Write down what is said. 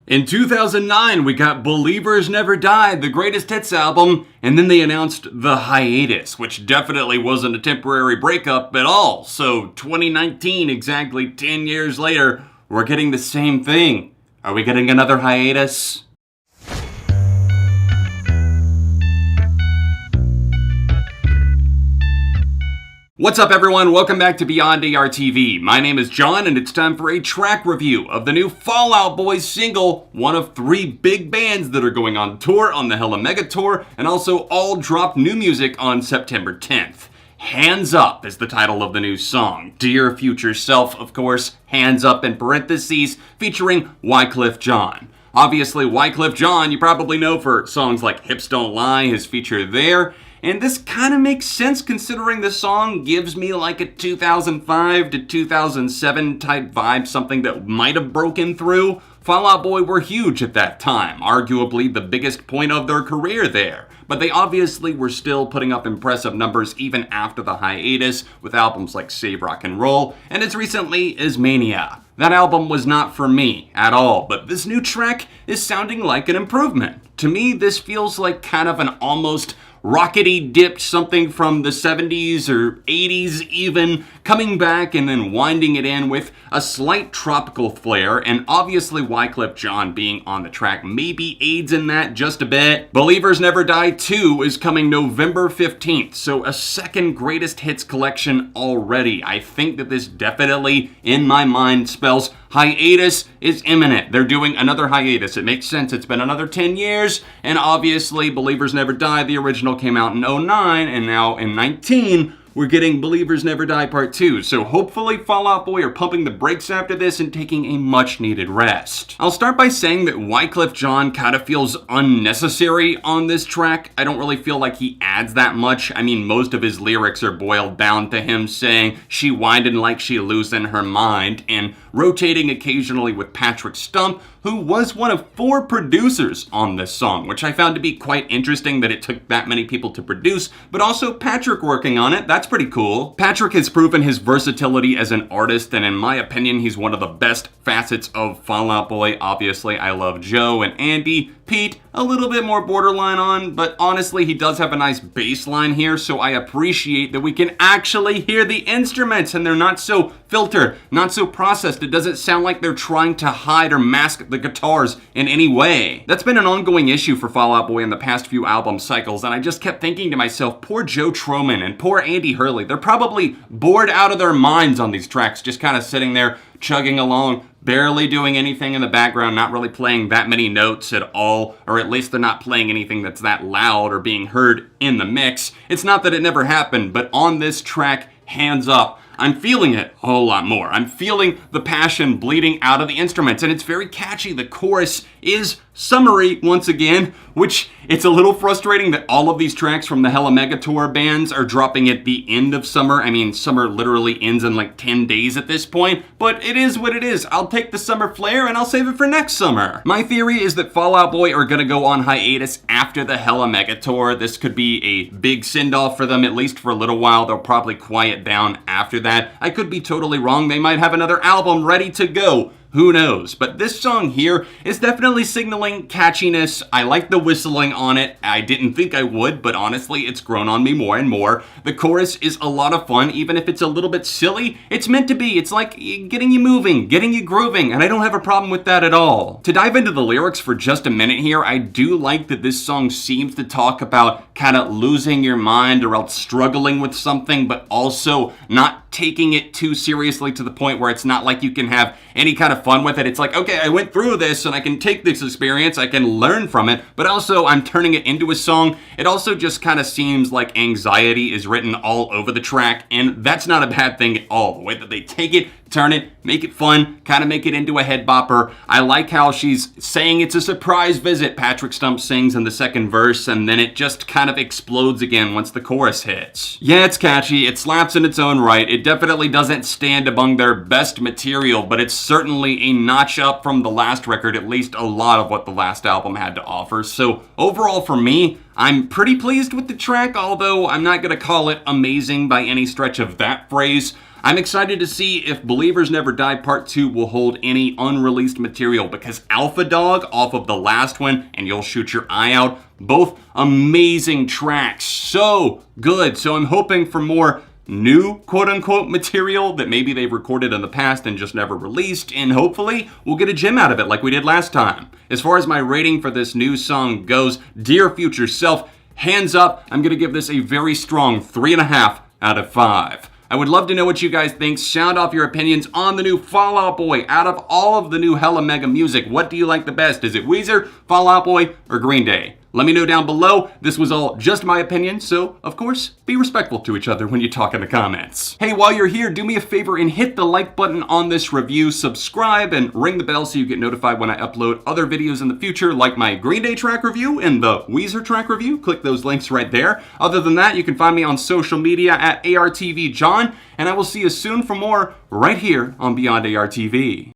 In 2009, we got Believers Never Die, the greatest hits album, and then they announced The Hiatus, which definitely wasn't a temporary breakup at all. So 2019, exactly 10 years later, we're getting the same thing. Are we getting another hiatus? What's up everyone, welcome back to Beyond ARTV. My name is John and it's time for a track review of the new Fall Out Boy single, one of 3 big bands that are going on tour on the Hella Mega Tour, and also all dropped new music on September 10th. Hands Up is the title of the new song. Dear Future Self, of course, Hands Up in parentheses, featuring Wyclef Jean. Obviously, Wyclef Jean you probably know for songs like Hips Don't Lie, his feature there. And this kind of makes sense considering the song gives me like a 2005 to 2007 type vibe, something that might have broken through. Fall Out Boy were huge at that time, arguably the biggest point of their career there. But they obviously were still putting up impressive numbers even after the hiatus with albums like Save Rock and Roll and as recently as MANIA. That album was not for me at all, but this new track is sounding like an improvement. To me, this feels like kind of an almost rockety dipped something from the 70s or 80s even, coming back and then winding it in with a slight tropical flair, and obviously Wyclef Jean being on the track maybe aids in that just a bit. Believers Never Die 2 is coming November 15th, so a second greatest hits collection already. I think that this definitely, in my mind, spells hiatus is imminent. They're doing another hiatus. It makes sense. It's been another 10 years, and obviously Believers Never Die, the original came out in 09, and now in 19, we're getting Believers Never Die Part 2, so hopefully Fall Out Boy are pumping the brakes after this and taking a much needed rest. I'll start by saying that Wyclef Jean kind of feels unnecessary on this track. I don't really feel like he adds that much. I mean, most of his lyrics are boiled down to him saying she windin' like she losing her mind, and rotating occasionally with Patrick Stump, who was one of 4 producers on this song, which I found to be quite interesting that it took that many people to produce, but also Patrick working on it. That's pretty cool. Patrick has proven his versatility as an artist, and in my opinion, he's one of the best facets of Fall Out Boy. Obviously, I love Joe and Andy. Pete, a little bit more borderline on, but honestly, he does have a nice bass line here, so I appreciate that we can actually hear the instruments, and they're not so filtered, not so processed. It doesn't sound like they're trying to hide or mask the guitars in any way. That's been an ongoing issue for Fall Out Boy in the past few album cycles, and I just kept thinking to myself, poor Joe Troman and poor Andy Hurley, they're probably bored out of their minds on these tracks, just kind of sitting there chugging along, barely doing anything in the background, not really playing that many notes at all, or at least they're not playing anything that's that loud or being heard in the mix. It's not that it never happened, but on this track, Hands Up, I'm feeling it a whole lot more. I'm feeling the passion bleeding out of the instruments, and it's very catchy. The chorus is Summery once again, which it's a little frustrating that all of these tracks from the Hella Mega Tour bands are dropping at the end of summer. I mean, summer literally ends in like 10 days at this point, but it is what it is. I'll take the summer flair and I'll save it for next summer. My theory is that Fall Out Boy are gonna go on hiatus after the Hella Mega Tour. This could be a big send-off for them, at least for a little while. They'll probably quiet down after that. I could be totally wrong. They might have another album ready to go. Who knows? But this song here is definitely signaling catchiness. I like the whistling on it. I didn't think I would, but honestly, it's grown on me more and more. The chorus is a lot of fun, even if it's a little bit silly. It's meant to be. It's like getting you moving, getting you grooving, and I don't have a problem with that at all. To dive into the lyrics for just a minute here, I do like that this song seems to talk about kind of losing your mind or else struggling with something, but also not taking it too seriously to the point where it's not like you can have any kind of fun with it. It's like, okay, I went through this and I can take this experience, I can learn from it, but also I'm turning it into a song. It also just kind of seems like anxiety is written all over the track, and that's not a bad thing at all. The way that they take it, turn it, make it fun, kind of make it into a head bopper. I like how she's saying it's a surprise visit. Patrick Stump sings in the second verse, and then it just kind of explodes again once the chorus hits. Yeah, it's catchy, it slaps in its own right. It definitely doesn't stand among their best material, but it's certainly a notch up from the last record, at least a lot of what the last album had to offer. So overall for me, I'm pretty pleased with the track, although I'm not gonna call it amazing by any stretch of that phrase. I'm excited to see if Believers Never Die Part 2 will hold any unreleased material, because Alpha Dog off of the last one and You'll Shoot Your Eye Out, both amazing tracks, so good. So I'm hoping for more new quote-unquote material that maybe they've recorded in the past and just never released, and hopefully we'll get a gem out of it like we did last time. As far as my rating for this new song goes, Dear Future Self, hands up, I'm going to give this a very strong 3.5 out of 5. I would love to know what you guys think. Sound off your opinions on the new Fall Out Boy. Out of all of the new Hella Mega music, what do you like the best? Is it Weezer, Fall Out Boy, or Green Day? Let me know down below. This was all just my opinion, so of course, be respectful to each other when you talk in the comments. Hey, while you're here, do me a favor and hit the like button on this review, subscribe, and ring the bell so you get notified when I upload other videos in the future, like my Green Day track review and the Weezer track review. Click those links right there. Other than that, you can find me on social media at ARTV John, and I will see you soon for more right here on Beyond ARTV.